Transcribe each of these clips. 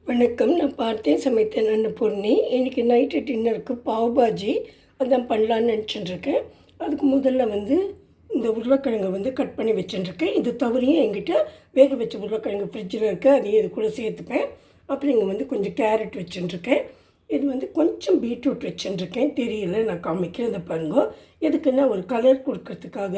வணக்கம். நான் பார்த்தேன் சமைத்தேன் அன்னபூர்ணி. இன்றைக்கி நைட்டு டின்னருக்கு பாவ் பாஜி அதான் பண்ணலான்னு நினச்சிட்டுருக்கேன். அதுக்கு முதல்ல இந்த உருளைக்கிழங்கை கட் பண்ணி வச்சுட்டுருக்கேன். இது தவறையும் என்கிட்ட வேக வச்ச உருளைக்கிழங்கு ஃப்ரிட்ஜில் இருக்குது, அதையும் இது கூட சேர்த்துப்பேன். அப்புறம் இங்கே கொஞ்சம் கேரட் வச்சுட்டுருக்கேன். இது கொஞ்சம் பீட்ரூட் வச்சுட்டுருக்கேன். தெரியல, நான் காமிக்கிறேன். இதை பாருங்க. எதுக்குன்னா ஒரு கலர் கொடுக்கறதுக்காக.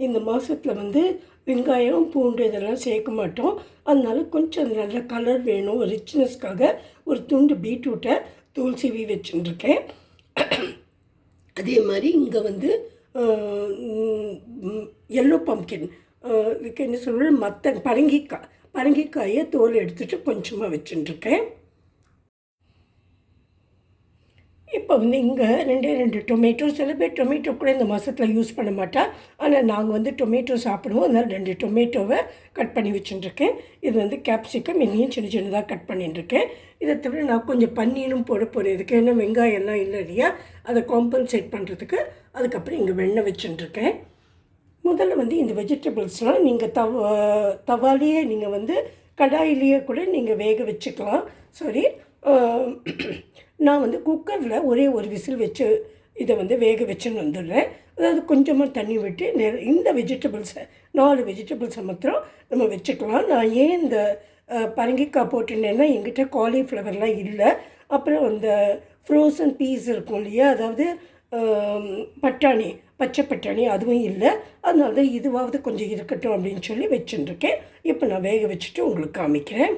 இந்த மாதத்தில் வெங்காயம் பூண்டு இதெல்லாம் சேர்க்க மாட்டோம். அதனால கொஞ்சம் நல்ல கலர் வேணும், ஒரு ரிச்னஸ்க்காக ஒரு துண்டு பீட்ரூட்டை தூள் சீவி வச்சுட்டுருக்கேன். அதே மாதிரி இங்கே எல்லோ பம்ப்கின் இதுக்கு என்ன சொல்கிறது, மற்ற பரங்கிக்காயை தோல் எடுத்துகிட்டு கொஞ்சமாக வச்சுட்டுருக்கேன். இப்போ இங்கே ரெண்டு டொமேட்டோ. சில பேர் டொமேட்டோ கூட இந்த மாதத்தில் யூஸ் பண்ண மாட்டா. ஆனால் நாங்கள் டொமேட்டோ சாப்பிடுவோம். அதனால் 2 டொமேட்டோவை கட் பண்ணி வச்சுட்டுருக்கேன். இது கேப்சிகம் இன்னும் சின்ன சின்னதாக கட் பண்ணிட்டுருக்கேன். இதை தவிர நான் கொஞ்சம் பன்னீரும் போட போகிறேன். இதுக்கு ஏன்னா வெங்காயம்லாம் இல்லை இல்லையா, அதை காம்பன்சேட் பண்ணுறதுக்கு. அதுக்கப்புறம் இங்கே வெண்ணெய் வச்சுட்டுருக்கேன். முதல்ல இந்த வெஜிடபிள்ஸ்லாம் நீங்கள் தவாலேயே நீங்கள் கடாயிலேயே கூட நீங்கள் வேக வச்சுக்கலாம். சாரி, நான் குக்கரில் ஒரே ஒரு விசில் வச்சு இதை வேக வச்சுன்னு வந்துடுறேன். அதாவது கொஞ்சமாக தண்ணி விட்டு இந்த வெஜிடபிள்ஸை 4 வெஜிடபிள்ஸை மாத்திரம் நம்ம வச்சுக்கலாம். நான் ஏன் இந்த பரங்கிக்காய் போட்டுட்டேன்னா எங்கிட்ட காலிஃப்ளவர்லாம் இல்லை. அப்புறம் அந்த ஃப்ரோசன் பீஸ் இருக்கும் இல்லையா, அதாவது பட்டாணி, பச்சை பட்டாணி, அதுவும் இல்லை. அதனால தான் இதுவாவது கொஞ்சம் இருக்கட்டும் அப்படின்னு சொல்லி வச்சுட்டுருக்கேன். இப்போ நான் வேக வச்சுட்டு உங்களுக்கு காமிக்கிறேன்.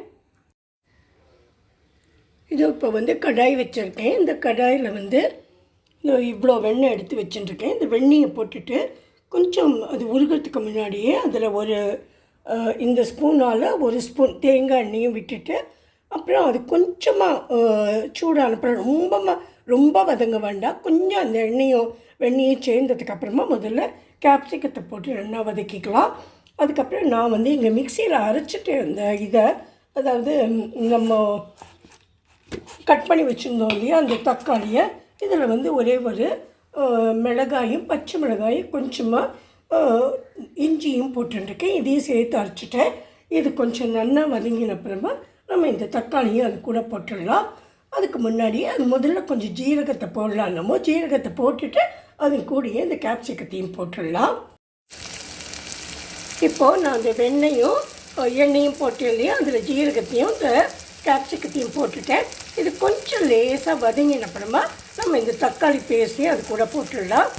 இது இப்போ கடாய் வச்சுருக்கேன். இந்த கடாயில் இவ்வளோ வெண்ணெய் எடுத்து வச்சுட்டுருக்கேன். இந்த வெண்ணெயை போட்டுட்டு கொஞ்சம் அது உருகிறதுக்கு முன்னாடியே அதில் இந்த ஸ்பூனால் 1 ஸ்பூன் தேங்காய் எண்ணெயும் விட்டுட்டு, அப்புறம் அது கொஞ்சமாக சூடானப்புறம் ரொம்ப வதங்க வேண்டாம். கொஞ்சம் அந்த வெண்ணெயும் சேர்ந்ததுக்கப்புறமா முதல்ல கேப்சிகத்தை போட்டு நல்லா வதக்கிக்கலாம். அதுக்கப்புறம் நான் இங்கே மிக்சியில் அரைச்சிட்டு இதை அதாவது நம்ம கட் பண்ணி வச்சுருந்தோம் இல்லையா அந்த தக்காளியை, இதில் ஒரே ஒரு மிளகாயும் பச்சை மிளகாயும் கொஞ்சமாக இஞ்சியும் போட்டுருக்கேன். இதையும் சேர்த்து அரைச்சிட்டேன். இது கொஞ்சம் நல்லா வதங்கின அப்புறமா நம்ம இந்த தக்காளியும் அது கூட போட்டுடலாம். அதுக்கு முன்னாடி அது முதல்ல கொஞ்சம் ஜீரகத்தை போடலாம். நம்ம ஜீரகத்தை போட்டுட்டு அது கூடயே இந்த கேப்சிகத்தையும் போட்டுடலாம். இப்போது நான் அந்த வெண்ணையும் எண்ணெயும் போட்டு இல்லையா, அதில் ஜீரகத்தையும் இந்த கேப்சிகத்தையும் போட்டுட்டேன். இது கொஞ்சம் லேசாக வதங்கின அப்புறமா நம்ம இந்த தக்காளி பேஸ்ட்டையும் அது கூட போட்டுடலாம்.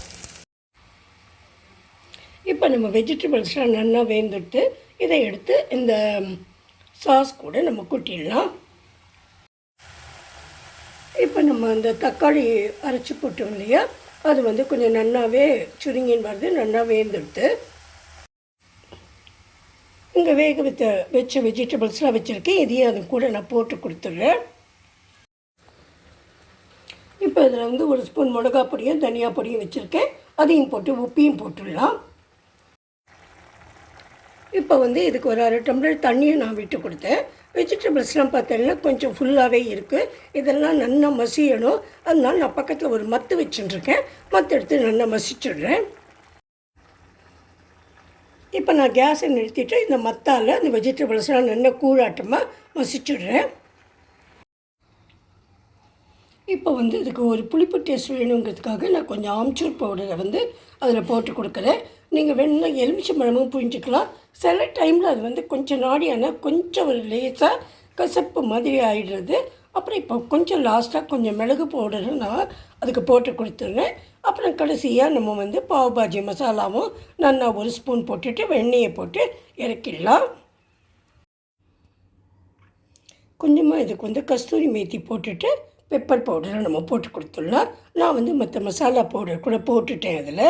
இப்போ நம்ம வெஜிடபிள்ஸ்லாம் நல்லா வேந்துட்டு இதை எடுத்து இந்த சாஸ் கூட நம்ம கொட்டிடலாம். இப்போ நம்ம அந்த தக்காளி அரைச்சி போட்டோம் இல்லையா, அது கொஞ்சம் நல்லாவே சுருங்கின்னு வருது, நல்லா வேந்துடுத்து. இங்கே வேக வச்ச வெஜிடபிள்ஸ்லாம் வச்சுருக்கேன். இதையும் அது கூட நான் போட்டு கொடுத்துட்றேன். இப்போ இதில் 1 ஸ்பூன் மிளகா பொடியும் தனியா பொடியும் வச்சுருக்கேன். அதையும் போட்டு உப்பையும் போட்டுடலாம். இப்போ இதுக்கு ஒரு 1/2 டம்ளர் தண்ணியும் நான் விட்டு கொடுத்தேன். வெஜிடபிள்ஸ்லாம் பார்த்தீங்கன்னா கொஞ்சம் ஃபுல்லாகவே இருக்குது. இதெல்லாம் நல்லா மசியணும். அதனால நான் பக்கத்தில் ஒரு மத்து வச்சுட்டுருக்கேன். மத்து எடுத்து நல்லா மசிச்சுடுறேன். இப்போ நான் கேஸை நிறுத்திட்டு இந்த மத்தால் அந்த வெஜிடபிள்ஸ்லாம் நல்லா கூழாட்டமாக மசிச்சுடுறேன். இப்போ இதுக்கு ஒரு புளிப்பு டேஸ்ட் வேணுங்கிறதுக்காக நான் கொஞ்சம் ஆம்ச்சூர் பவுடரை அதில் போட்டு கொடுக்குறேன். நீங்கள் வேணும்னா எலுமிச்சம்பழமும் புரிஞ்சிக்கலாம். சில டைமில் அது கொஞ்சம் நாடியான கொஞ்சம் ஒரு லேசாக கசப்பு மாதிரி ஆகிடுறது. அப்புறம் இப்போ கொஞ்சம் லாஸ்ட்டாக கொஞ்சம் மிளகு பவுடரை நான் அதுக்கு போட்டு கொடுத்துட்றேன். அப்புறம் கடைசியாக நம்ம பாவ் பாஜி மசாலாவும் நல்லா 1 ஸ்பூன் போட்டுட்டு வெண்ணெயை போட்டு இறக்கிடலாம். கொஞ்சமாக இதுக்கு கஸ்தூரி மேத்தி போட்டுட்டு பெப்பர் பவுடரை நம்ம போட்டு கொடுத்துடலாம். நான் மற்ற மசாலா பவுடர் கூட போட்டுட்டேன் அதில்.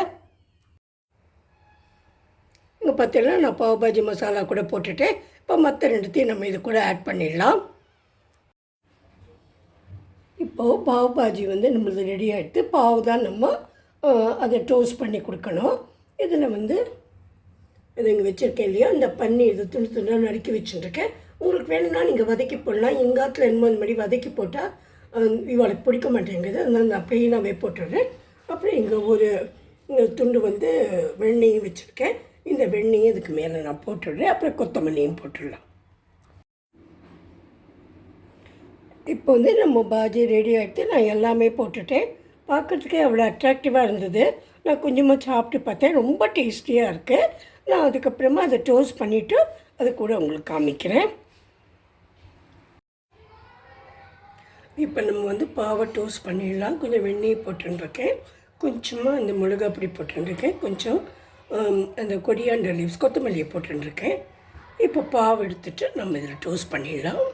இங்கே பார்த்தீங்கன்னா நான் பாவ் பாஜி மசாலா கூட போட்டுட்டேன். இப்போ மற்ற 2த்தையும் நம்ம இது கூட ஆட் பண்ணிடலாம். இப்போது பாவ் பாஜி நம்மளது ரெடி ஆகிடுது. பாவ் தான் நம்ம அதை டோஸ்ட் பண்ணி கொடுக்கணும். இதில் இது இங்கே வச்சுருக்கேன் இல்லையா, இந்த பண்ணி இது துண்டாக நறுக்கி வச்சுட்டுருக்கேன். உங்களுக்கு வேணும்னா நீங்கள் வதக்கி போடலாம். எங்காத்தில் என்னமோ இந்த மாதிரி வதக்கி போட்டால் இவளுக்கு பிடிக்க மாட்டேங்குது. அதனால் நான் ப்ளெயினாகவே போட்டுடுறேன். அப்புறம் இங்கே ஒரு துண்டு வெண்ணெயும் வச்சுருக்கேன். இந்த வெண்ணெயை இதுக்கு மேலே நான் போட்டுடுறேன். அப்புறம் கொத்தமல்லியும் போட்டுடலாம். இப்போ வந்து நம்ம பாஜி ரெடி ஆகிடுத்து. நான் எல்லாமே போட்டுட்டேன். பார்க்குறதுக்கே அவ்வளோ அட்ராக்டிவாக இருந்தது. நான் கொஞ்சமாக சாப்பிட்டு பார்த்தேன். ரொம்ப டேஸ்டியாக இருக்குது. நான் அதுக்கப்புறமா அதை டோஸ்ட் பண்ணிவிட்டு அது கூட உங்களுக்கு காமிக்கிறேன். இப்போ நம்ம வந்து பாவை டோஸ்ட் பண்ணிடலாம். கொஞ்சம் வெண்ணெய் போட்டுருக்கேன். கொஞ்சமாக அந்த மிளகா பொடி போட்டுருக்கேன். கொஞ்சம் அந்த கொரியாண்டர் லீவ்ஸ் கொத்தமல்லியை போட்டுருக்கேன். இப்போ பாவை எடுத்துகிட்டு நம்ம இதில் டோஸ்ட் பண்ணிடலாம்.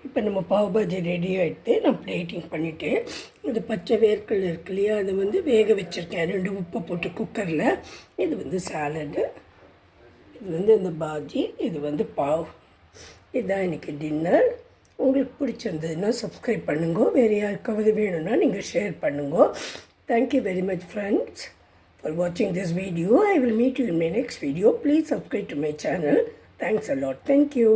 இப்போ நம்ம பாவ் பாஜி ரெடி ஆகிட்டு நான் பிளேட்டிங் பண்ணிவிட்டு இந்த பச்சை வேர்க்கடலை இருக்கு இல்லையா, அதை வந்து வேக வச்சுருக்கேன் 2 உப்பு போட்டு குக்கரில். இது வந்து சாலடு, இது வந்து இந்த பாஜி, இது வந்து பாவ். இதுதான் எனக்கு டின்னர். உங்களுக்கு பிடிச்சிருந்ததுன்னா சப்ஸ்கிரைப் பண்ணுங்க. வேறு யாருக்காவது வேணும்னா நீங்கள் ஷேர் பண்ணுங்க. Thank you very much friends for watching this video. I will meet you in my next video. Please subscribe to my channel. Thanks a lot. Thank you.